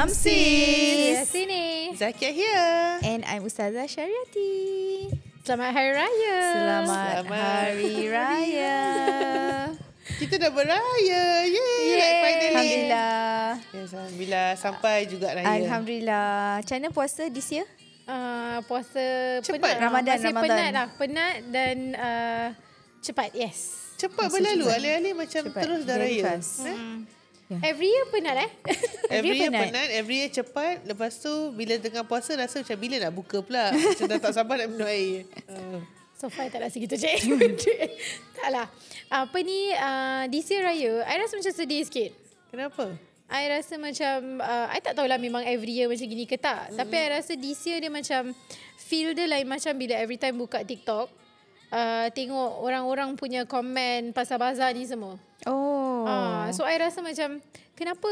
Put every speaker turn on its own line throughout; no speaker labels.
Salam sis.
Sini.
Zakia here.
And I'm Ustazah Syariati.
Selamat Hari Raya.
Selamat Hari Raya.
Kita dah beraya. Yeay. Like finally.
Alhamdulillah.
Yes, Alhamdulillah. Sampai juga raya.
Alhamdulillah. Macam mana puasa this year?
Puasa
Cepat.
penat.
Ramadan,
Masih
Ramadan.
penat lah. Penat dan cepat. Yes.
Cepat
Masa
berlalu.
cepat.
Alih-alih macam
Cepat.
terus dah
Very
raya.
fast.
Eh?
Every year penat
Every year
penat.
penat, every year cepat. Lepas tu bila tengah puasa rasa macam bila nak buka pula. Macam dah tak sabar nak minum air.
So far tak rasa gitu cik. Taklah. Apa ni, this year raya, I rasa macam sedih sikit.
Kenapa?
I rasa macam, I tak tahulah memang every year macam gini ke tak. Tapi I rasa this year dia macam, feel dia lain macam bila every time buka TikTok. Tengok orang-orang punya komen pasal bazar ni semua.
Oh.
So I rasa macam kenapa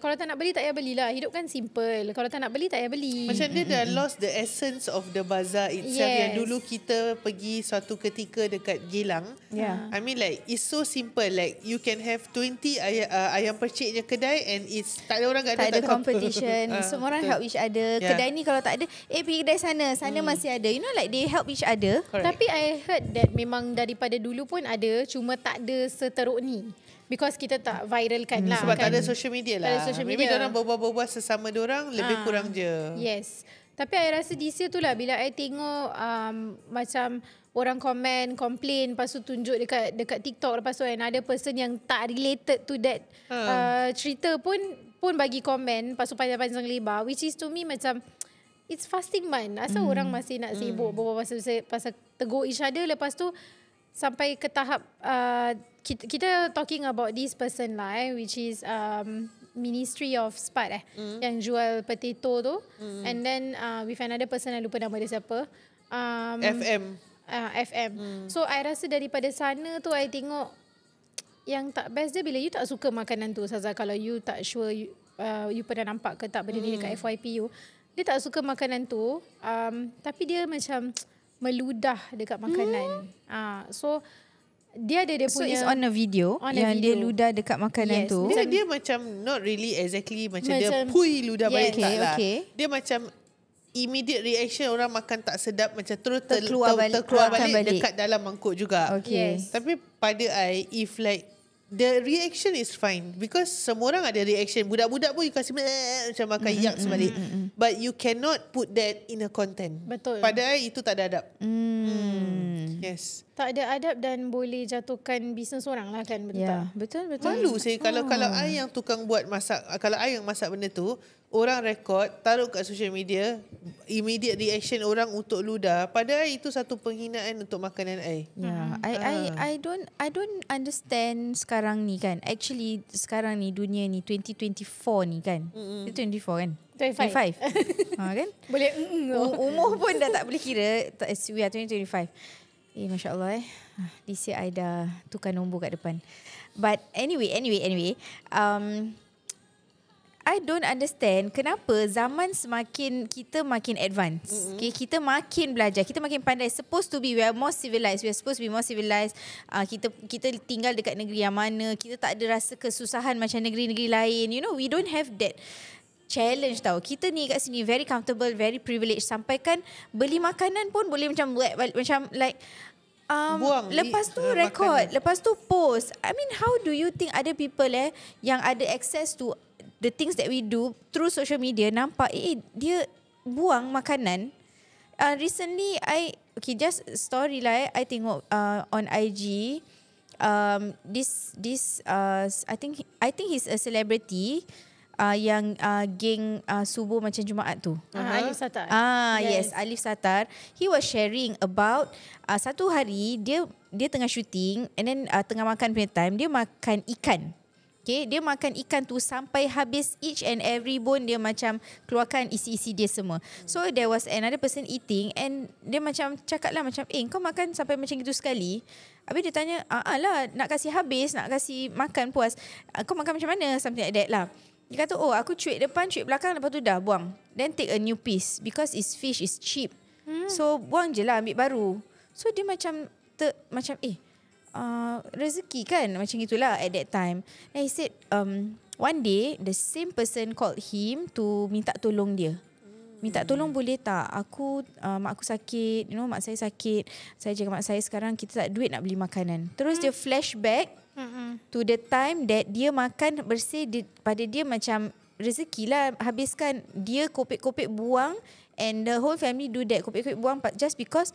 kalau tak nak beli tak payah belilah. Hidup kan simple. Kalau tak nak beli tak payah beli.
Macam dia dah lost the essence of the bazaar itself.
Yes.
Yang dulu kita pergi suatu ketika dekat Geylang.
Yeah.
I mean like it's so simple. Like you can have 20 ayam perciknya kedai and it's tak ada orang kat
Tak ada
tahu apa.
competition. Semua orang
betul.
help each other.
Yeah.
Kedai ni kalau tak ada, pergi kedai sana. Sana masih ada. You know like they help each other.
Correct.
Tapi I heard that memang daripada dulu pun ada, cuma tak ada seteruk ni. Because kita tak viralkan lah.
Sebab
kan?
tak ada social media lah.
Tak ada social
Maybe
media.
diorang berbual-bual sesama diorang lebih kurang je.
Yes. Tapi I rasa this year tu lah bila I tengok macam orang komen, complain, lepas tu tunjuk dekat TikTok, lepas tu another person yang tak related to that cerita pun bagi komen, lepas tu panjang-panjang lebar, which is to me macam it's fasting month. Asal orang masih nak sibuk berbual pasal tegur each other, lepas tu sampai ke tahap kita talking about this person lah which is Ministry of Spat yang jual potato tu and then with another person, I lupa nama dia siapa,
FM.
FM. So I rasa daripada sana tu I tengok yang tak best dia bila you tak suka makanan tu Saza, kalau you tak sure you pernah nampak ke tak benda ni dekat FYP you, dia tak suka makanan tu tapi dia macam meludah dekat makanan. So dia ada dia
So
punya
it's on a video yang dia ludah dekat makanan
Yes.
tu.
Dia macam not really exactly macam dia
Macam-
pui ludah balik
Yes.
tak lah.
Okay.
Dia macam immediate reaction, orang makan tak sedap macam terus
Terkeluar balik.
terkeluar
Makan
balik
balik.
dekat dalam mangkuk juga.
Okay.
Yes.
Tapi pada I, if like the reaction is fine because semua orang ada reaction. Budak-budak pun you kasi macam makan yak sebalik. But you cannot put that in a content.
Betul.
Pada I itu tak ada adab. Yes.
tak ada adab dan boleh jatuhkan bisnes orang lah kan, betul
Ya,
tak?
betul.
Malu saya kalau I yang tukang buat masak, kalau I yang masak benda tu, orang rekod, taruh kat social media, immediate reaction orang untuk ludah. Pada I itu satu penghinaan untuk makanan I.
Ya, I don't understand sekarang ni kan. Actually sekarang ni dunia ni 2024 ni kan. Itu 24 kan?
25.
Kan?
Boleh
Umur pun dah tak boleh kira. We are 2025. Masya Allah This year I dah tukar nombor kat depan. But anyway, I don't understand kenapa zaman kita makin advance. Okay, kita makin belajar, kita makin pandai. Supposed to be we are more civilized. We are supposed to be more civilized. Kita tinggal dekat negeri yang mana kita tak ada rasa kesusahan macam negeri-negeri lain. You know, we don't have that challenge tau. Kita ni kat sini very comfortable, very privileged. Sampai kan beli makanan pun boleh macam like
Buang
lepas tu
makanan.
record, lepas tu post. I mean, how do you think other people yang ada access to the things that we do through social media nampak dia buang makanan. Recently just story lah I tengok on IG this I think he's a celebrity yang geng subuh macam Jumaat tu.
Alif Satar.
Yes, Alif Satar. He was sharing about satu hari dia tengah shooting and then tengah makan punya time dia makan ikan. Okay, dia makan ikan tu sampai habis each and every bone, dia macam keluarkan isi-isi dia semua. So there was another person eating and dia macam cakap lah macam kau makan sampai macam gitu sekali. Habis dia tanya lah nak kasih habis, nak kasih makan puas, kau makan macam mana, something like that lah. Dia kata aku cuit depan, cuit belakang, lepas tu dah buang. Then take a new piece because his fish is cheap. So buang je lah, ambil baru. So dia macam rezeki kan, macam gitulah at that time. And he said one day the same person called him to minta tolong dia. Minta tolong boleh tak? Mak aku sakit, mak saya sakit. Saya jaga mak saya, sekarang kita tak ada duit nak beli makanan. Terus dia flashback to the time that dia makan bersih pada dia macam rezeki lah, habiskan dia kopek-kopek buang, and the whole family do that, kopek-kopek buang just because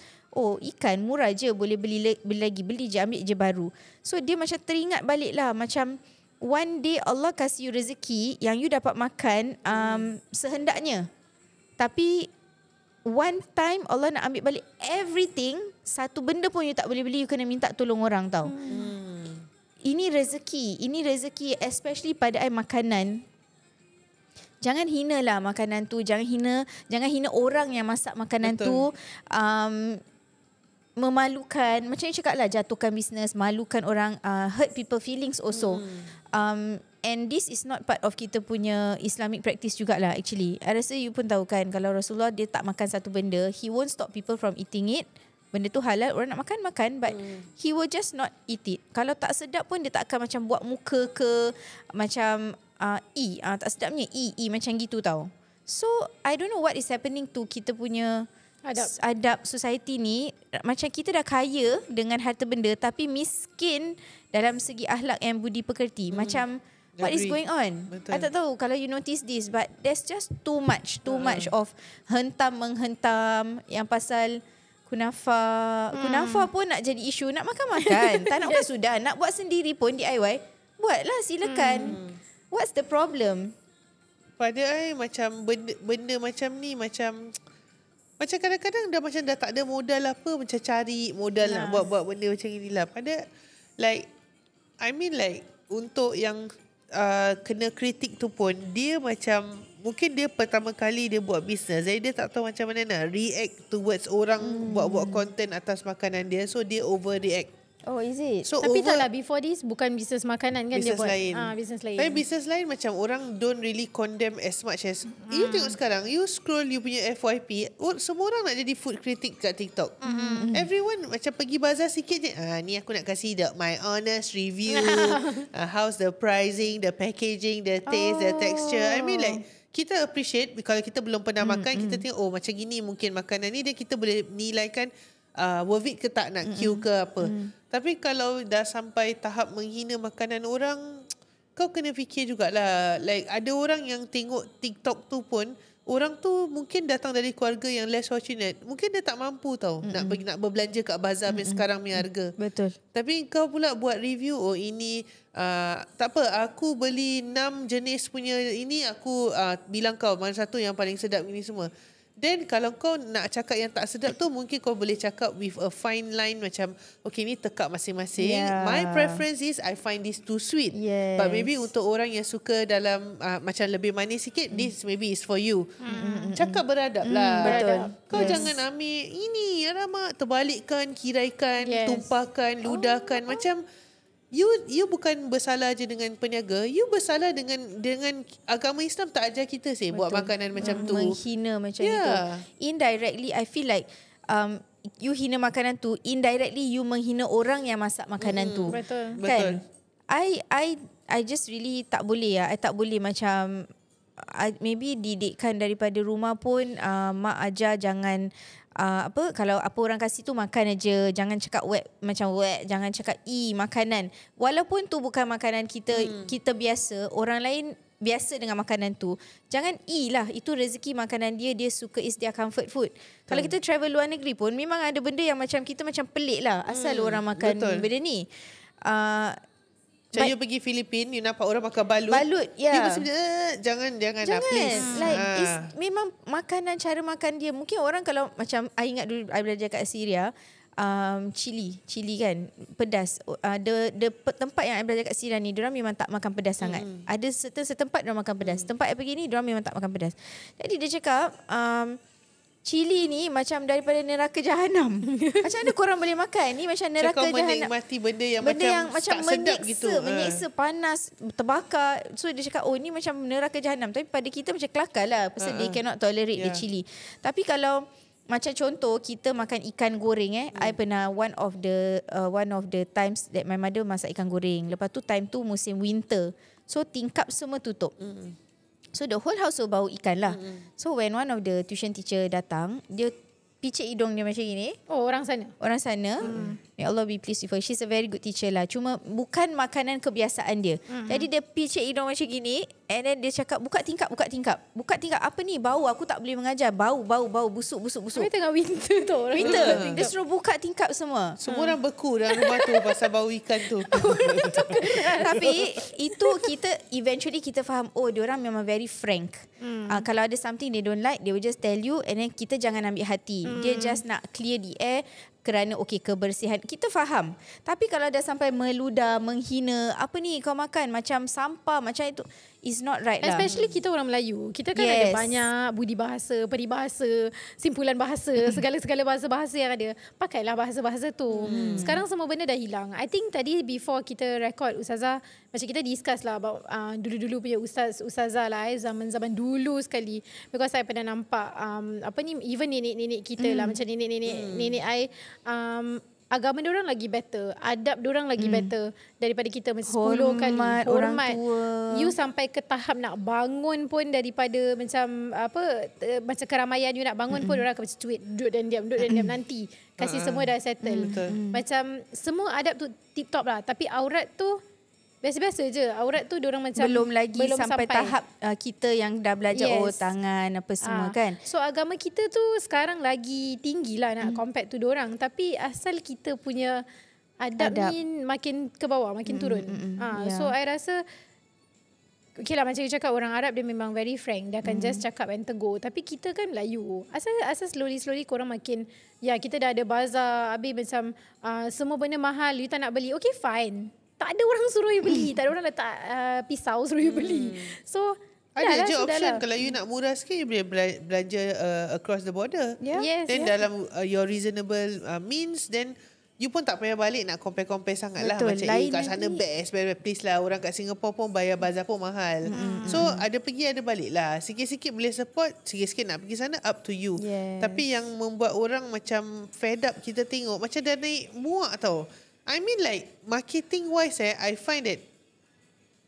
ikan murah je, boleh beli lagi, beli je, ambil je baru. So dia macam teringat balik lah, macam one day Allah kasih you rezeki yang you dapat makan sehendaknya. Tapi one time Allah nak ambil balik everything, satu benda pun you tak boleh beli, you kena minta tolong orang tau. Ini rezeki especially pada makanan. Jangan hina lah makanan tu, jangan hina orang yang masak makanan tu. Memalukan, macam you cakap lah, jatuhkan bisnes, malukan orang, hurt people feelings also. And this is not part of kita punya Islamic practice jugalah actually. I rasa you pun tahu kan, kalau Rasulullah dia tak makan satu benda, he won't stop people from eating it. Benda tu halal, orang nak makan, but he will just not eat it. Kalau tak sedap pun dia tak akan macam buat muka ke macam tak sedapnya macam gitu tau. So I don't know what is happening to kita punya adab society ni. Macam kita dah kaya dengan harta benda tapi miskin dalam segi akhlak and budi pekerti. Macam what is going on? Betul. I tak tahu kalau you notice this, but there's just too much of menghentam yang pasal kunafa pun nak jadi isu, nak makan. Tak nak pun sudah, nak buat sendiri pun DIY, buatlah, silakan. What's the problem?
Pada macam benda macam ni macam kadang-kadang dah tak ada modal apa, macam cari modal nak buat benda macam inilah. Pada untuk yang kena kritik tu pun, dia macam mungkin dia pertama kali dia buat bisnes, jadi dia tak tahu macam mana nak react towards orang buat content atas makanan dia, so dia overreact.
Oh, is it?
So
tapi taklah, before this bukan bisnes makanan kan, dia buat bisnes lain.
Tapi bisnes lain macam orang don't really condemn as much as you tengok sekarang, you scroll you punya FYP, semua orang nak jadi food critic kat TikTok. Everyone macam pergi bazar sikit je, ni aku nak kasih my honest review. How's the pricing, the packaging, the taste, the texture. I mean kita appreciate kalau kita belum pernah makan, kita tengok macam gini mungkin makanan ni, dan kita boleh nilaikan worth it ke tak, nak queue ke apa. Tapi kalau dah sampai tahap menghina makanan orang, kau kena fikir jugalah. Ada orang yang tengok TikTok tu pun, orang tu mungkin datang dari keluarga yang less fortunate. Mungkin dia tak mampu tau nak berbelanja kat bazar sekarang punya harga. Betul. Tapi kau pula buat review, ini tak apa, aku beli 6 jenis punya ini, aku bilang kau mana satu yang paling sedap ini semua. Then kalau kau nak cakap yang tak sedap tu, mungkin kau boleh cakap with a fine line macam, okay, ni tekak masing-masing. My preference is I find this too sweet. But maybe untuk orang yang suka dalam macam lebih manis sikit, this maybe is for you. Cakap beradab lah.
Betul.
Kau jangan ambil ini, alamak, terbalikkan, kiraikan, tumpahkan, ludahkan. Macam You bukan bersalah je dengan peniaga, you bersalah dengan agama Islam tak ajar kita buat makanan macam tu.
Menghina macam itu. Indirectly I feel like you hina makanan tu, indirectly you menghina orang yang masak makanan tu.
Betul.
Kan? I just really tak boleh I tak boleh macam maybe didikkan daripada rumah pun, mak ajar jangan kalau apa orang kasih tu makan aja, jangan cakap wet, jangan cakap makanan, walaupun tu bukan makanan kita, kita biasa, orang lain biasa dengan makanan tu, jangan lah, itu rezeki makanan dia suka, is their comfort food. Kalau kita travel luar negeri pun memang ada benda yang macam kita macam pelik lah, asal orang makan benda ni.
Macam you pergi Filipin, you nampak orang makan balut. You mesti jangan lah, please.
Memang makanan, cara makan dia. Mungkin orang kalau macam, I ingat dulu I belajar kat Syria, cili kan, pedas. The tempat yang I belajar kat Syria ni, diorang memang tak makan pedas sangat. Ada setempat diorang makan pedas. Tempat I pergi ni, diorang memang tak makan pedas. Jadi dia cakap, cili ni macam daripada neraka jahanam. Macam mana korang boleh makan? Ni macam neraka jahanam. Kau
menikmati benda yang macam tak sedap gitu.
Menyiksa, panas, terbakar. So dia cakap, ni macam neraka jahanam. Tapi pada kita macam kelakar lah. Pasal they cannot tolerate the chili. Tapi kalau macam contoh kita makan ikan goreng I pernah one of the times that my mother masak ikan goreng. Lepas tu time tu musim winter. So tingkap semua tutup. So the whole house bau ikan lah. So when one of the tuition teacher datang, dia picit hidung dia macam gini.
Oh, orang sana.
Orang sana. May Allah be pleased with her. She's a very good teacher lah. Cuma bukan makanan kebiasaan dia. Jadi dia picit hidung macam gini. And then dia cakap, buka tingkap. Buka tingkap. Apa ni? Bau. Aku tak boleh mengajar. Bau. Busuk.
Tapi tengah winter tu.
Winter. Dia suruh buka tingkap semua.
Semua orang beku dalam rumah tu pasal bau ikan tu.
Tapi itu eventually kita faham, oh diorang memang very frank. Kalau ada something they don't like, they will just tell you, and then kita jangan ambil hati. Dia just nak clear the air kerana kebersihan. Kita faham. Tapi kalau dah sampai meludah, menghina, apa ni kau makan macam sampah, macam itu, is not right lah.
Especially kita orang Melayu. Kita kan ada banyak budi bahasa, peribahasa, simpulan bahasa, segala-segala bahasa-bahasa yang ada. Pakailah bahasa-bahasa tu. Sekarang semua benda dah hilang. I think tadi before kita record, Ustazah, macam kita discuss lah about dulu-dulu punya Ustazah lah, zaman-zaman dulu sekali. Because I pernah nampak even nenek-nenek kita lah, macam nenek I, agama diorang lagi better, adab diorang lagi better daripada kita, macam 10 kali hormat
orang tua.
You sampai ke tahap nak bangun pun, daripada macam macam keramaian you nak bangun pun diorang akan macam cuit, duduk dan diam nanti kasih semua dah settle. Macam semua adab tu tip top lah, tapi aurat tu biasa-biasa je. Aurat tu diorang macam
belum sampai tahap kita yang dah belajar tangan apa semua kan.
So agama kita tu sekarang lagi tinggi lah nak compare tu diorang. Tapi asal kita punya adab ni makin ke bawah, makin turun. So I rasa okay lah, macam you cakap, orang Arab dia memang very frank. Dia akan just cakap and tegur. Tapi kita kan Melayu. Asal slowly korang makin, kita dah ada bazar. Habis macam semua benda mahal, you tak nak beli. Okay fine. Tak ada orang suruh you beli. Tak ada orang letak pisau suruh you beli. So
ada je option. Kalau you nak murah sikit, you boleh belanja across the border. Then dalam your reasonable means, then you pun tak payah balik nak compare sangat lah. Macam kat sana best please lah. Orang kat Singapore pun bayar bazar pun mahal. So ada pergi ada balik lah. Sikit-sikit boleh support, sikit-sikit nak pergi sana, up to you. Tapi yang membuat orang macam fed up, kita tengok macam dah naik muak tau. I mean like marketing wise I find that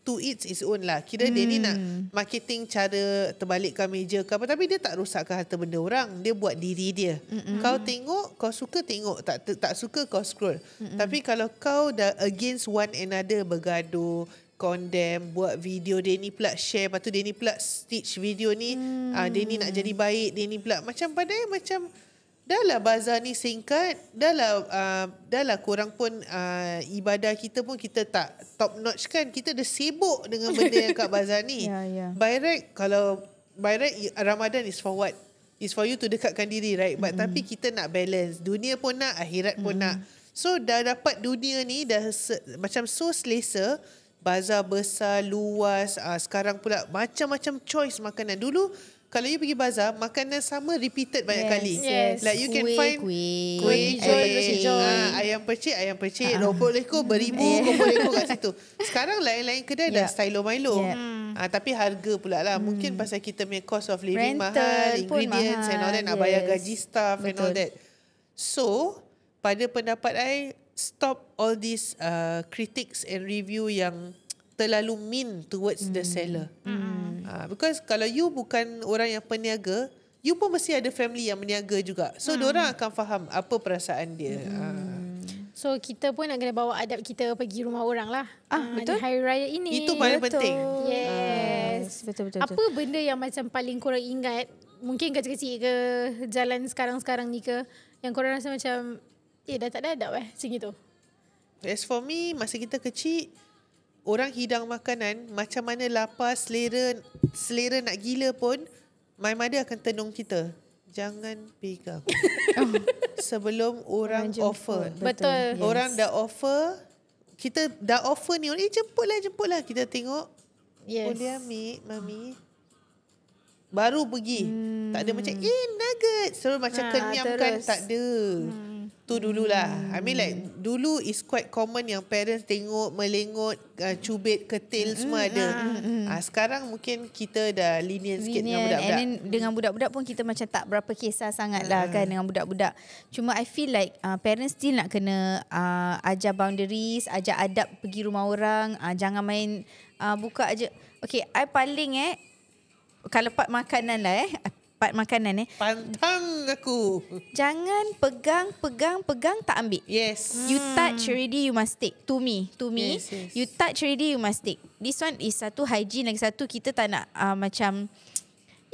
to each its own lah. Kira dia ni nak marketing cara terbalikkan meja ke apa, tapi dia tak rosakkan harta benda orang. Dia buat diri dia. Kau tengok, kau suka tengok, tak suka kau scroll. Tapi kalau kau dah against one another, bergaduh, condemn, buat video, dia ni pula share, lepas tu dia ni pula stitch video ni, dia ni nak jadi baik, dia ni pula macam padahal macam dah lah bazar ni singkat, dah lah korang pun ibadah kita pun kita tak top notch kan. Kita dah sibuk dengan benda yang kat bazar ni. By right, kalau by right Ramadan is for what? Is for you to dekatkan diri, right? But tapi kita nak balance. Dunia pun nak, akhirat pun nak. So dah dapat dunia ni dah macam so selesa. Bazar besar, luas. Sekarang pula macam-macam choice makanan. Dulu kalau you pergi bazar, makanan sama repeated banyak kali. Like you can find kuih, ayam percik, ropok leko beribu, kopok leko kat situ. Sekarang lain-lain kedai dah stylo Milo. Tapi harga pula lah. Mungkin pasal kita punya cost of living mahal, ingredients and all that, nak bayar gaji staff and all that. So, pada pendapat I, stop all these critics and review yang terlalu mean towards the seller. Because kalau you bukan orang yang peniaga, you pun mesti ada family yang meniaga juga. So diorang akan faham apa perasaan dia.
So kita pun nak kena bawa adab kita pergi rumah orang lah.
Betul.
Di Hari Raya ini.
Itu paling penting.
Yes.
Betul.
Apa benda yang macam paling korang ingat, mungkin kecil-kecil ke, jalan sekarang-sekarang ni ke, yang korang rasa macam dah tak ada adab macam gitu?
As for me, masa kita kecil, orang hidang makanan, macam mana lapar, selera nak gila pun, my mother akan tenung kita. Jangan pegang. Sebelum orang offer.
Betul.
Orang dah offer, kita dah offer ni, jemputlah. Kita tengok, boleh ambil, mami. Baru pergi. Tak ada macam, nuggets. So macam kenyam kan, tak ada. Tu dululah. I mean like dulu is quite common yang parents tengok, melengot, cubit, ketil semua ada. Sekarang mungkin kita dah lenient sikit dengan budak-budak.
And then dengan budak-budak pun kita macam tak berapa kisah sangat lah kan dengan budak-budak. Cuma I feel like parents still nak kena ajar boundaries, ajar adab pergi rumah orang. Jangan main buka aja. Okay, I paling kalau part makanan lah part makanan
Pantang aku.
Jangan pegang tak ambil.
Yes.
You touch already you must take. To me
Yes.
you touch already you must take. This one is satu hygiene, lagi satu kita tak nak macam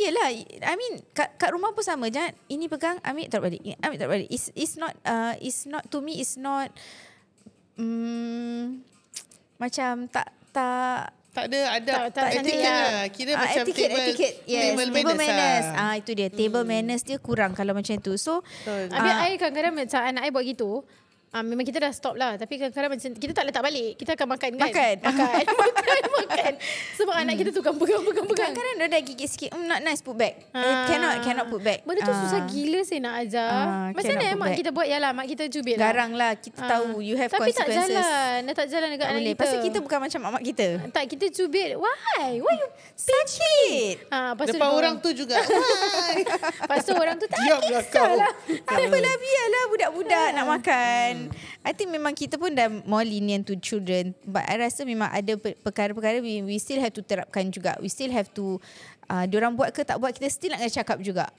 yelah, I mean kat rumah pun sama. Jangan ini pegang ambil taruh balik. It's not to me it's not macam tak
Tak ada
tak
etiquette lah. Kira macam
etiquette. Yes, table manners. Itu dia. Table manners dia kurang kalau macam tu. So
Habis I kadang-kadang macam anak I buat gitu. Memang kita dah stop lah. Tapi kadang-kadang macam kita tak letak balik. Kita akan makan kan? Makan. Sebab anak kita tukang pegang.
kadang-kadang dia dah gigit sikit. Not nice, put back. Cannot put back.
Benda tu susah gila saya nak ajar. Macam mana mak kita buat? Yalah, mak kita cubit lah.
Garang lah. Kita tahu you have
tapi
consequences.
Dah tak jalan dekat anak kita.
Pasal kita bukan macam mak kita.
Tak, kita cubit. Why you
Sakit.
Depan orang tu juga. Why?
Lepas tu orang tu tak
Diamlah kau.
kisahlah.
Tak apalah, biarlah budak-budak nak makan. I think memang kita pun dah more lenient to children. But I rasa memang ada perkara-perkara we still have to terapkan juga. We still have to diorang buat ke tak buat, kita still nak kena cakap juga.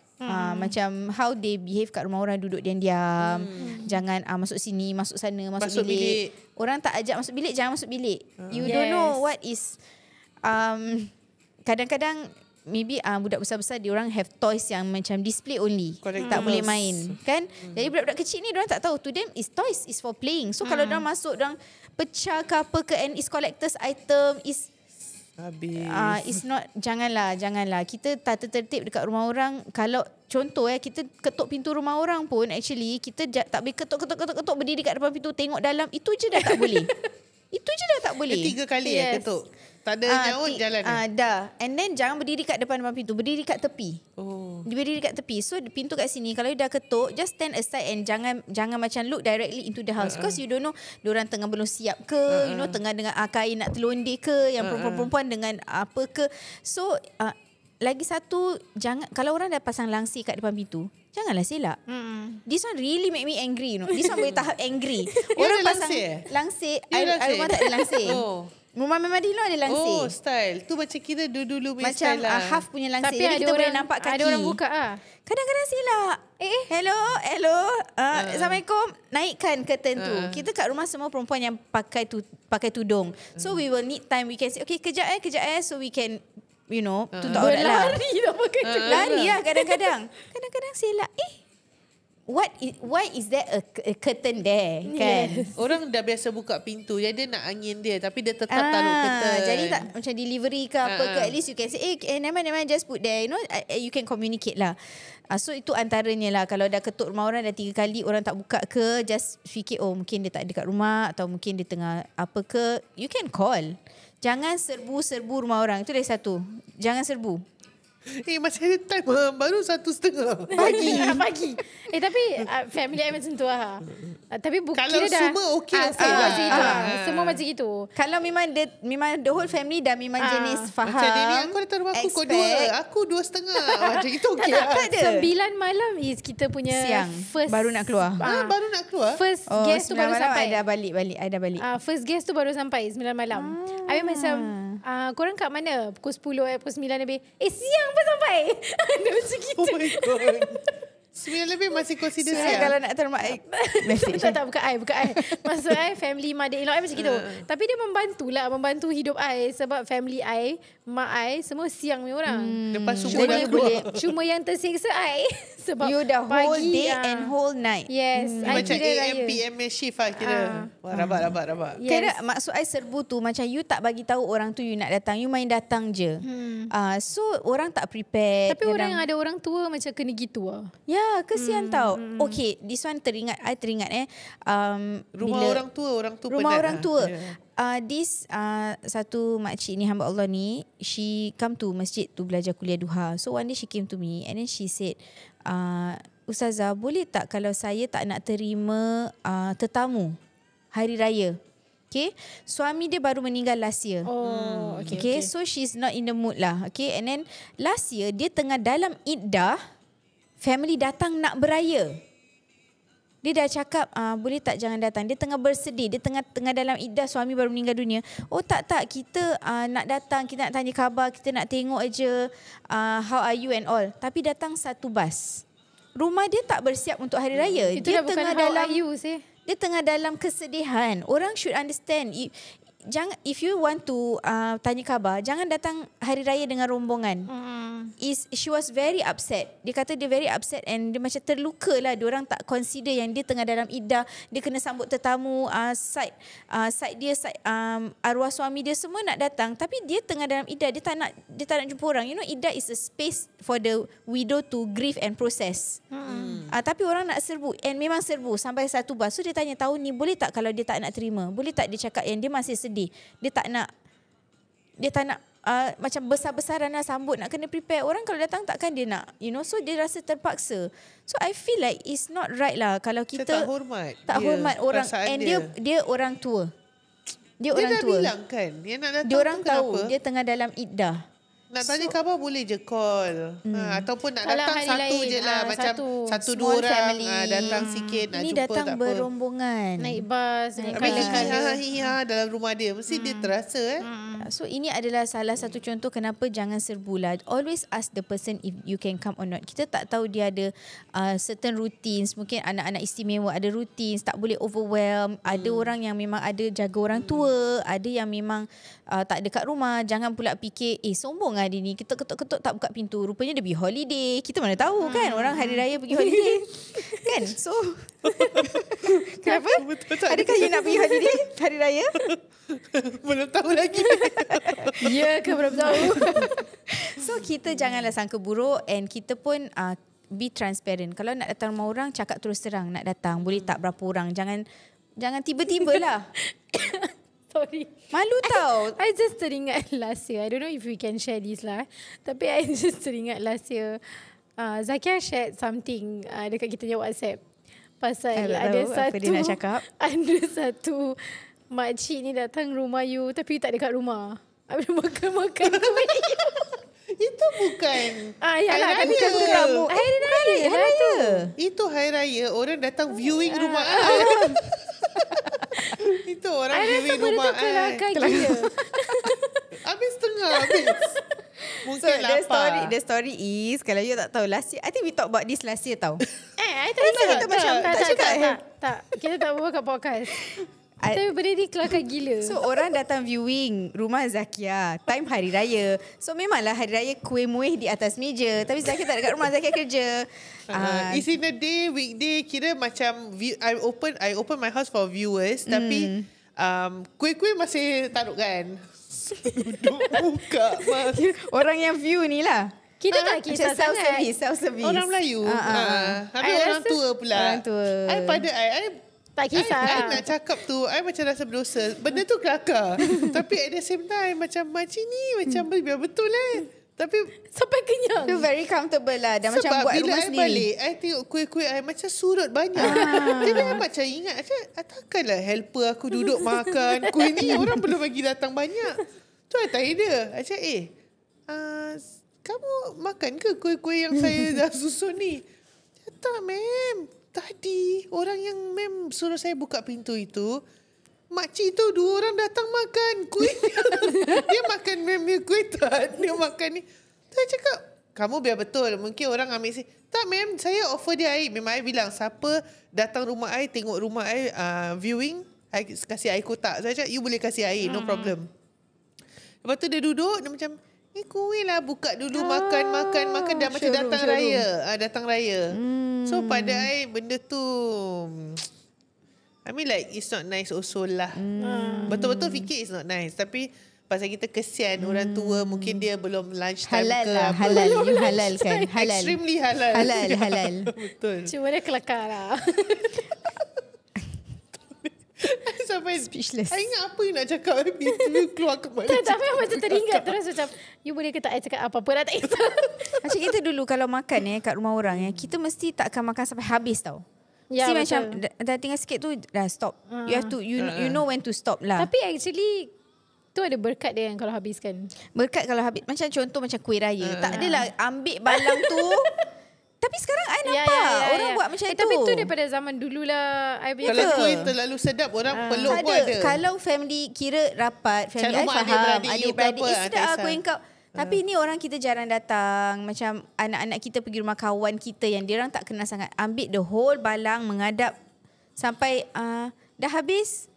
Macam how they behave kat rumah orang, duduk diam-diam. Jangan masuk sini, masuk sana, masuk bilik. Orang tak ajak masuk bilik, jangan masuk bilik. You don't know what is kadang-kadang maybe budak besar-besar dia orang have toys yang macam display only. Tak boleh main kan. Jadi budak-budak kecil ni dia orang tak tahu, to them is toys is for playing. So kalau dia orang masuk, dia orang pecah ke apa ke, and is collector's item, is
habis.
It's not. Janganlah kita tata tertib dekat rumah orang. Kalau contoh kita ketuk pintu rumah orang pun, actually kita tak boleh ketuk berdiri kat depan pintu tengok dalam. Itu je dah tak boleh. Itu je dah tak boleh.
3 kali ketuk. Tak ada nyaut jalan.
Dah. And then jangan berdiri kat depan pintu. Berdiri kat tepi.
Oh.
Berdiri kat tepi. So pintu kat sini, kalau you dah ketuk, just stand aside and jangan macam look directly into the house. Because you don't know diorang tengah belum siap ke, you know, tengah dengan kain nak terlondir ke, yang perempuan-perempuan dengan apa ke. So lagi satu, jangan, kalau orang dah pasang langsir kat depan pintu, janganlah selak. This one really make me angry, you know. This one boleh tahap angry. Orang pasang langsir. Rumah tak ada langsir. Rumah memang Dino ada langsir.
Oh, style. Tu macam kita dulu punya
macam
style lah.
half punya langsir.
Tapi
jadi kita boleh nampak kaki.
Ada orang buka
Kadang-kadang silap. Hello. Assalamualaikum. Naikkan curtain tu. Kita kat rumah semua perempuan yang pakai tudung. So we will need time. We can say, okay, kejap. So we can, you know, tutup aurat lah. Lari lah kadang-kadang. Kadang-kadang silap. Why is there a curtain there? Kan?
Orang dah biasa buka pintu, jadi dia nak angin dia, tapi dia tetap taruh curtain.
Jadi tak macam delivery ke apa ke, at least you can say, never mind, just put there. You know, you can communicate lah. So itu antaranya lah. Kalau dah ketuk rumah orang dah 3 kali, orang tak buka ke, just fikir, mungkin dia tak ada kat rumah, atau mungkin dia tengah apa ke, you can call. Jangan serbu rumah orang. Itu dari satu. Jangan serbu.
Masih ada time baru 1:30
pagi. Tapi family I macam tu lah. Tapi
kalau
kira
semua okey
lah. Semua macam gitu.
Kalau memang the whole family dah memang jenis faham.
Macam dia ni, aku datang rumah aku, kau 2, aku 2:30. Macam itu okey lah.
Tak ada.
9 malam is kita punya
siang
first,
baru nak keluar.
Baru nak keluar.
First guest tu baru sampai.
Ada balik.
First guest tu baru sampai 9 malam. Habis macam korang kat mana? Pukul 10 pukul 9 lebih. Siang pun sampai. Dia macam gitu.
Oh my god. 9 lebih masih consider siang.
Kalau nak terima message.
Tak buka I. Maksud I family mother-in-law I macam gitu. Tapi dia membantu hidup I. Sebab family I, mak I, semua siang punya orang.
Lepas subuh dah
boleh. Cuma yang tersiksa I. Sebab
you dah whole
pagi,
day and whole night.
Yes.
Macam AM, PM shift lah kira. Rabak.
Yes.
Kira maksud I serbu tu, macam you tak bagi tahu orang tu you nak datang. You main datang je. So orang tak prepare.
Tapi orang yang ada orang tua macam kena gitu lah.
Ya, kesian tau. Okay, this one I teringat
rumah orang tua
rumah
penat
orang tua.
Yeah.
This satu makcik ni, hamba Allah ni, she come to masjid to belajar kuliah duha. So one day she came to me and then she said, Ustazah, boleh tak kalau saya tak nak terima tetamu hari raya? Okay, suami dia baru meninggal last year.
Oh,
Okay, so she's not in the mood lah. Okay, and then last year dia tengah dalam iddah, family datang nak beraya. Dia dah cakap, boleh tak jangan datang. Dia tengah bersedih, dia tengah dalam iddah, suami baru meninggal dunia. Oh tak, kita nak datang, kita nak tanya khabar, kita nak tengok aja how are you and all. Tapi datang satu bas. Rumah dia tak bersiap untuk hari raya.
Itu
Dia
dah bukan
tengah
how
dalam
are you sih.
dia tengah dalam kesedihan. Orang should understand. If you want to tanya khabar, jangan datang hari raya dengan rombongan. She was very upset. Dia kata dia very upset and dia macam terluka lah. Diorang tak consider yang dia tengah dalam iddah. Dia kena sambut tetamu, side arwah suami dia semua nak datang. Tapi dia tengah dalam iddah. Dia tak nak jumpa orang. You know, iddah is a space for the widow to grieve and process. Tapi orang nak serbu. And memang serbu sampai satu bas. So dia tanya, tahun ni boleh tak kalau dia tak nak terima? Boleh tak dia cakap yang dia masih sedih? Dia tak nak macam besar-besaran nak sambut, nak kena prepare. Orang kalau datang takkan dia nak, you know. So dia rasa terpaksa. So I feel like it's not right lah kalau kita
tak hormat.
Tak hormat orang. And dia orang tua. Dia orang
dah
tua.
bilang kan, dia nak datang
dia orang
tu
tahu
kenapa?
dia tengah dalam iddah.
Nak tanya khabar boleh je call. Ataupun nak
Kalau
datang
hari
satu
lain,
je lah. Macam satu
Small
dua orang
family.
datang sikit nak
Ni
jumpa
datang
tak apa.
berombongan.
Naik bas, naik
Habis
kala-kala.
dalam rumah dia. Mesti dia terasa
So ini adalah salah satu contoh kenapa jangan serbu lah. Always ask the person if you can come or not. Kita tak tahu dia ada certain routines. Mungkin anak-anak istimewa ada routines. Tak boleh overwhelm. Ada orang yang memang ada jaga orang tua. Ada yang memang tak dekat rumah. Jangan pula fikir, sombong lah dia ni. Kita ketuk-ketuk tak buka pintu. Rupanya dia pergi holiday. Kita mana tahu kan orang hari raya pergi holiday. Kan? So kenapa? Adakah you nak pergi holiday hari raya?
Belum tahu lagi.
Ya ke belum tahu.
So kita janganlah sangka buruk and kita pun be transparent. Kalau nak datang rumah orang, cakap terus terang nak datang. Boleh tak berapa orang? Jangan tiba-tiba lah.
Sorry.
Malu tau.
I just teringat last year. I don't know if we can share this lah. Tapi I just teringat last year. Zakia shared something dekat kita punya WhatsApp. Pasal ada
tahu
satu.
apa dia nak cakap.
Ada satu makcik ni datang rumah you tapi tak dekat rumah. Habis makan kuih.
Itu bukan
Yalah,
hari
tapi kan
raya.
kamu. Hari raya.
Itu hari raya. Orang datang viewing rumah Itu orang
I rasa
viewing
benda
rumah
tu kelakar gila.
Habis tengah habis. Mungkin
So
lapar.
the story is, kalau you tak tahu last year, I think we talk about this last year tau.
I tak ingat.
kita macam tak cakap,
tak. Kita tak buat kat podcast. Tapi benda ni kelakar gila.
So orang datang viewing rumah Zakia time hari raya. So memanglah hari raya kuih muih di atas meja. Tapi Zakia tak dekat rumah, Zakia kerja.
It's in a day, weekday, kira macam I open my house for viewers tapi kuih-kuih masih taruh kan. Duduk buka mas.
Orang yang view ni lah.
Kita tak kisah sangat.
Self-service.
Orang Melayu. Habis
I
orang
rasa
tua pula.
orang tua.
I
Tak kisah
I
lah.
nak cakap tu, I macam rasa berdosa. Benda tu kelakar. Tapi at the same time, macam makcik ni macam biar betul Tapi
Sampai kenyang.
Feel very comfortable lah. Dah macam
sebab
buat
bila
rumah
I
sendiri.
balik, I tengok kuih-kuih I macam surut banyak. Jadi I macam ingat, takkanlah helper aku duduk makan kuih ni. Orang belum bagi datang banyak. Tu I tanya dia. I cakap, kamu makan ke kuih-kuih yang saya dah susun ni? Tak, ma'am. Tadi orang yang ma'am suruh saya buka pintu itu, makcik tu 2 orang datang makan kuih. Dia makan ma'am punya kuih tak? Dia makan ni. Saya cakap, kamu biar betul. Mungkin orang ambil si. Tak ma'am, saya offer dia air. Memang I bilang, siapa datang rumah I, tengok rumah I viewing, I kasih air kotak. Saya cakap, you boleh kasih air, no problem. Lepas tu dia duduk, dia macam, ni kuih lah, buka dulu, makan. Dah macam datang raya. Datang raya. So pada I, benda tu, I mean like, it's not nice also lah. Betul-betul fikir it's not nice. Tapi, pasal kita kesian orang tua, mungkin dia belum lunch time
Halal
ke
lah.
apa.
Halal. You halal kan? Halal.
Extremely halal.
Halal.
Betul.
Cuma dia kelakar lah.
Sampai sampai
Speechless.
I ingat apa yang nak cakap. Itu keluar kepala.
Tapi macam teringat terus macam, you boleh ke tak I cakap apa-apa dah tak kisah.
Macam kita dulu kalau makan kat rumah orang kita mesti tak akan makan sampai habis tau.
Ya,
Mesti
betul.
macam dah tinggal sikit tu dah stop. You have to you know when to stop lah.
Tapi actually tu ada berkat dia kan kalau habiskan.
Berkat kalau habis. Macam contoh macam kuih raya. Tak adalah ambil balang tu. Tapi sekarang I nampak orang buat macam tu.
Tapi tu daripada zaman dululah.
Kalau kuih terlalu sedap, orang peluk
tak
pun
ada.
ada.
Kalau family kira rapat, family I
rumah
faham.
adik-beradik you
Adik-beradik
berapa,
sedap
tak
kuih
kisah.
kau. Tapi ni orang kita jarang datang. Macam anak-anak kita pergi rumah kawan kita yang dia orang tak kenal sangat. Ambil the whole balang, mengadap sampai dah habis.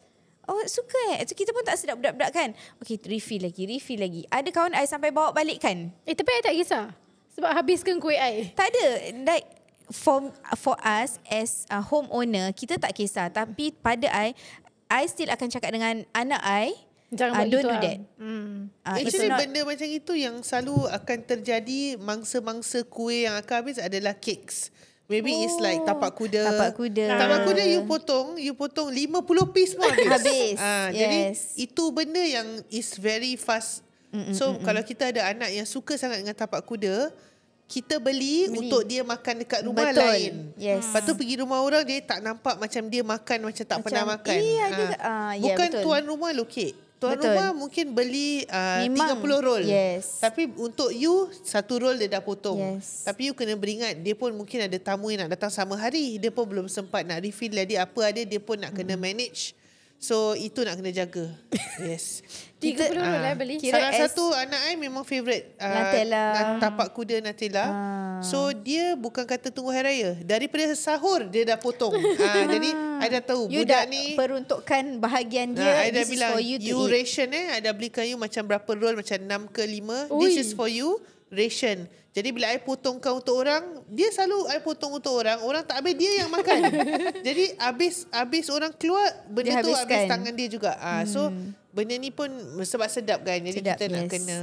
Oh suka So kita pun tak sedap budak-budak kan. Okay, refill lagi. Ada kawan I sampai bawa balik kan.
tapi I tak kisah. Sebab habiskan kuih I.
Tak ada. Like for us as a home owner, kita tak kisah. Tapi pada I still akan cakap dengan anak I,
Jangan buat
don't
gitu
do
lah.
that. It's
Actually
not-
benda macam itu yang selalu akan terjadi. Mangsa-mangsa kuih yang akan habis adalah cakes. Maybe it's like tapak kuda.
Tapak kuda.
Tapak kuda you potong 50 piece pun habis.
Habis.
Jadi
Yes.
itu benda yang is very fast. So kalau kita ada anak yang suka sangat dengan tapak kuda, kita beli untuk dia makan dekat rumah
Betul.
lain.
Yes.
Lepas tu pergi rumah orang dia tak nampak macam dia makan macam tak pernah makan.
ada. Ya,
Bukan
betul.
tuan rumah lokek. Tuan
Betul.
rumah mungkin beli
Memang.
30 roll.
Yes.
Tapi untuk you, 1 roll dia dah potong.
Yes.
Tapi you kena beringat, dia pun mungkin ada tamu yang nak datang sama hari. Dia pun belum sempat nak refill. Jadi apa ada, dia pun nak kena manage. So, itu nak kena jaga. Yes.
30 roll beli.
Kira
Salah
as-
satu anak I memang favourite
Nutella.
tapak kuda Nutella. So dia bukan kata tunggu hari raya, daripada sahur dia dah potong. Jadi I dah tahu
You
budak
dah
ni
peruntukkan bahagian dia.
I dah
This is
bilang
for you to
you
eat.
ration I dah belikan you macam berapa roll, macam 6 ke 5.
Ui.
This is for you ration. Jadi bila I potongkan untuk orang, dia selalu I potong untuk orang tak habis dia yang makan. Jadi habis orang keluar, benda
Dia
tu
habiskan.
habis tangan dia juga. So benda ni pun sebab sedap kan. Jadi
Sedap,
kita nak
yes.
kena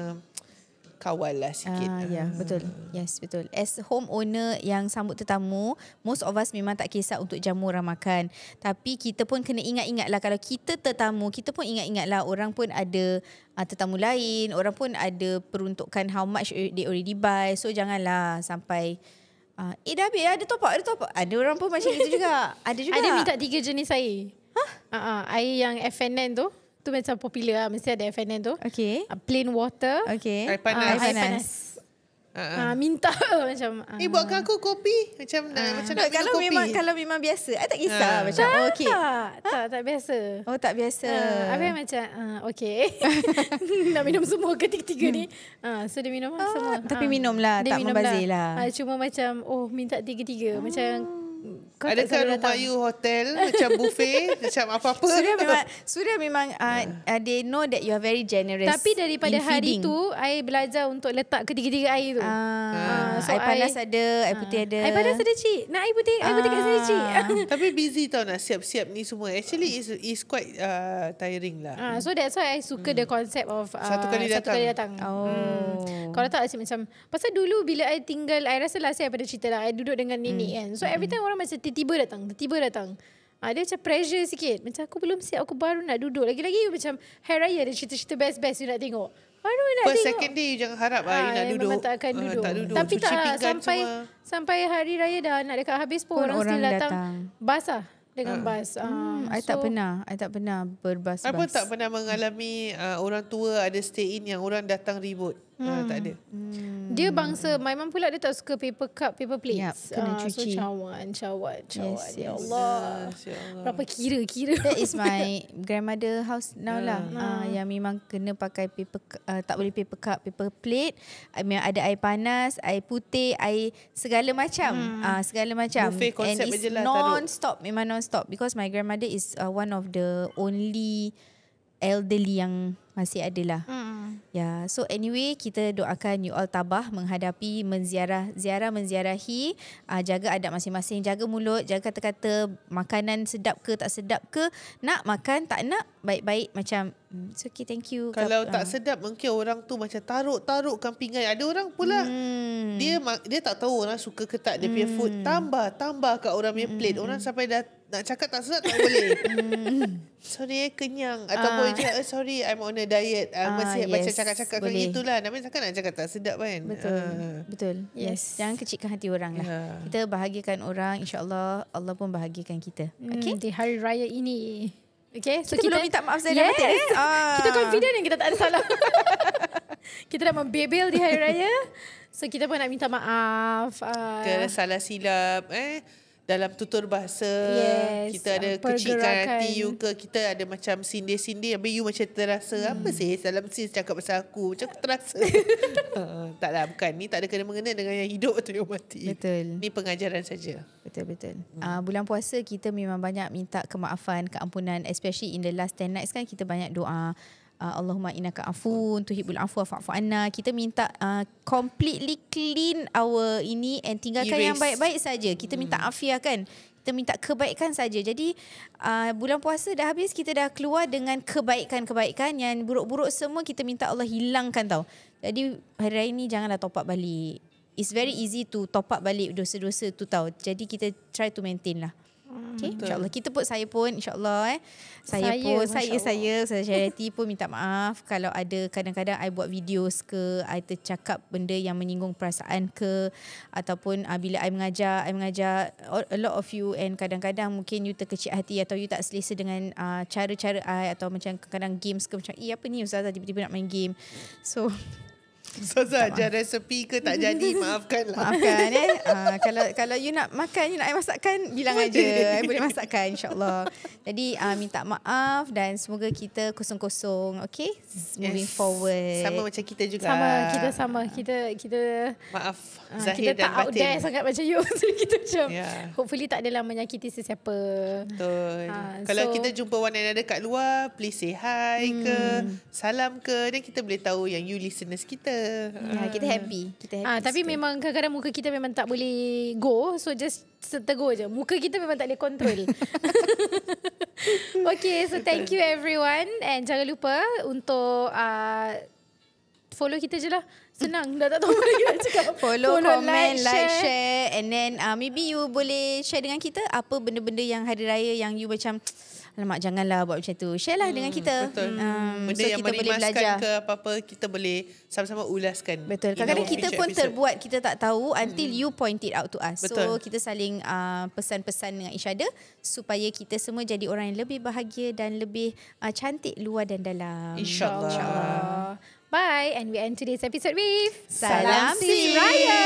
kawal lah sikit.
Ya, betul. Yes, betul. As home owner yang sambut tetamu, most of us memang tak kisah untuk jamu orang makan. Tapi kita pun kena ingat-ingat lah, kalau kita tetamu, kita pun ingat-ingat lah orang pun ada tetamu lain, orang pun ada peruntukan how much they already buy. So janganlah sampai dah habis, ada top up. Ada orang pun macam itu juga. Ada juga.
Ada minta 3 jenis air. Air yang FNN tu. Tu macam popular lah. Mesti ada FNN tu.
Okay.
Plain water.
Okay.
Air panas.
Air panas. Minta macam
Buatkan aku kopi. Macam nak minum kopi.
Kalau memang biasa, I tak kisah. Macam okay.
Tak biasa.
Oh, tak biasa.
Habis macam okay. Nak minum semua ketiga-tiga ni. So dia minum semua.
Tapi minum lah,
Dia
tak
minum
membazir lah.
Cuma macam minta tiga-tiga. Macam kau tak
Adakah
selalu
rumah
datang.
you hotel macam buffet macam apa-apa?
Surya memang they know that you are very generous.
Tapi daripada
in
hari
feeding.
tu I belajar untuk letak ketiga-tiga air tu.
So air panas ada, air putih ada.
Air panas ada cik. Nak air putih kat sini cik.
Tapi busy tau nak siap-siap ni semua. Actually is quite tiring lah.
So that's why I suka the concept of
Satu kali datang.
Kalau tak asyik macam, pasal dulu bila I tinggal, I rasa last year I pada cerita lah, I duduk dengan nenek kan. So every time orang macam tiba-tiba datang. Dia macam pressure sikit. Macam aku belum siap, aku baru nak duduk. Lagi-lagi macam hari raya ada cerita-cerita best-best you nak tengok. Baru nak
First
tengok.
second day you jangan harap you nak duduk.
Memang tak akan duduk.
Tak duduk.
Tapi
Cuci
tak
pinggan
sampai hari raya dah nak dekat habis pun orang still datang. Basah dengan bas.
I tak pernah berbas-bas.
Apa tak pernah mengalami orang tua ada stay in yang orang datang ribut. Tak ada.
Dia bangsa, my mum pula dia tak suka paper cup, paper plates.
Yep, kena cuci.
So cawan.
Yes,
Ya
yes.
Allah.
Ya Allah.
Berapa kira.
That is my grandmother house now lah. Yang memang kena pakai paper, tak boleh paper cup, paper plate. Memang ada air panas, air putih, air segala macam. Segala macam.
Buffet konsep
And it's
je lah, taruh.
non-stop. Memang non-stop. Because my grandmother is one of the only elderly yang masih ada lah. Ya, so anyway kita doakan you all tabah menghadapi menziarahi, jaga adab masing-masing, jaga mulut, jaga kata-kata, makanan sedap ke tak sedap ke, nak makan tak nak baik-baik macam it's okay, thank you.
Kalau tak sedap mungkin orang tu macam taruhkan pinggan. Ada orang pula dia tak tahu orang suka ke tak dia punya food, tambah kat orang punya plate. Orang sampai dah nak cakap tak sedap tak boleh. Sorry kenyang. Ataupun cakap sorry I'm on a diet. Mesti macam cakap-cakap kan gitulah. Namanya cakap nak cakap tak sedap kan.
Betul. Yes. Jangan kecilkan hati orang lah. Kita bahagiakan orang, insyaAllah Allah pun bahagiakan kita. Okay?
Di hari raya ini. Okay, so
kita belum minta maaf Zainal Batin.
Kita confident yang kita tak ada salah. Kita dah membebel di hari raya. So kita pun nak minta maaf.
Ke salah silap dalam tutur bahasa. Kita ada kecilkan hati you ke. Kita ada macam sindir-sindir. Habis you macam terasa apa sih dalam sis cakap pasal aku. Macam aku terasa. Taklah, bukan. Ni tak ada kena-mengena dengan yang hidup atau yang mati.
Betul.
Ni pengajaran saja.
Betul. Bulan puasa kita memang banyak minta kemaafan, keampunan, especially in the last 10 nights kan kita banyak doa. Allahumma innaka afun tuhibbul afwa fa'fu anna. Kita minta completely clean our ini and tinggalkan yang baik-baik saja. Kita minta afiah kan. Kita minta kebaikan saja. Jadi bulan puasa dah habis, kita dah keluar dengan kebaikan-kebaikan. Yang buruk-buruk semua kita minta Allah hilangkan tau. Jadi hari raya ni janganlah top up balik. It's very easy to top up balik dosa-dosa tu tau. Jadi kita try to maintain lah. Okay, insyaAllah. Saya pun insyaAllah saya charity pun minta maaf kalau ada kadang-kadang I buat videos ke, I tercakap benda yang menyinggung perasaan ke, ataupun bila I mengajar a lot of you and kadang-kadang mungkin you terkecil hati atau you tak selesa dengan cara-cara I, atau macam kadang-kadang games ke macam apa ni Ustazah tiba-tiba nak main game. So
Ustazah ajar resepi ke tak jadi, maafkanlah.
Kalau you nak makan, you nak I masakkan, bilang aja. I boleh masakkan insyaAllah. Jadi minta maaf dan semoga kita kosong-kosong. Okay, moving forward.
Sama macam kita juga.
Kita
maaf
kita
zahir dan batin. Kita tak
out there sangat macam you. So kita macam hopefully tak adalah menyakiti sesiapa.
Betul. Kalau kita jumpa one another kat luar, please say hi ke, salam ke, dan kita boleh tahu yang you listeners kita.
Kita happy.
Tapi memang kadang-kadang muka kita memang tak boleh go. So just tegur je. Muka kita memang tak boleh control. Okay, so thank you everyone. And jangan lupa untuk follow kita je lah. Senang. Dah tak tahu apa lagi nak cakap.
Follow, comment, like, share. And then maybe you boleh share dengan kita apa benda-benda yang hari raya yang you macam alamak janganlah buat macam tu. Share lah dengan kita.
Betul. Benda yang
kita boleh belajar
ke apa-apa, kita boleh sama-sama ulaskan.
Betul. Kadang-kadang kita pun terbuat, kita tak tahu until you point it out to us.
Betul.
So kita saling pesan-pesan dengan each other supaya kita semua jadi orang yang lebih bahagia dan lebih cantik luar dan dalam.
InsyaAllah.
Bye, and we end today's episode with
Salam Sis Raya.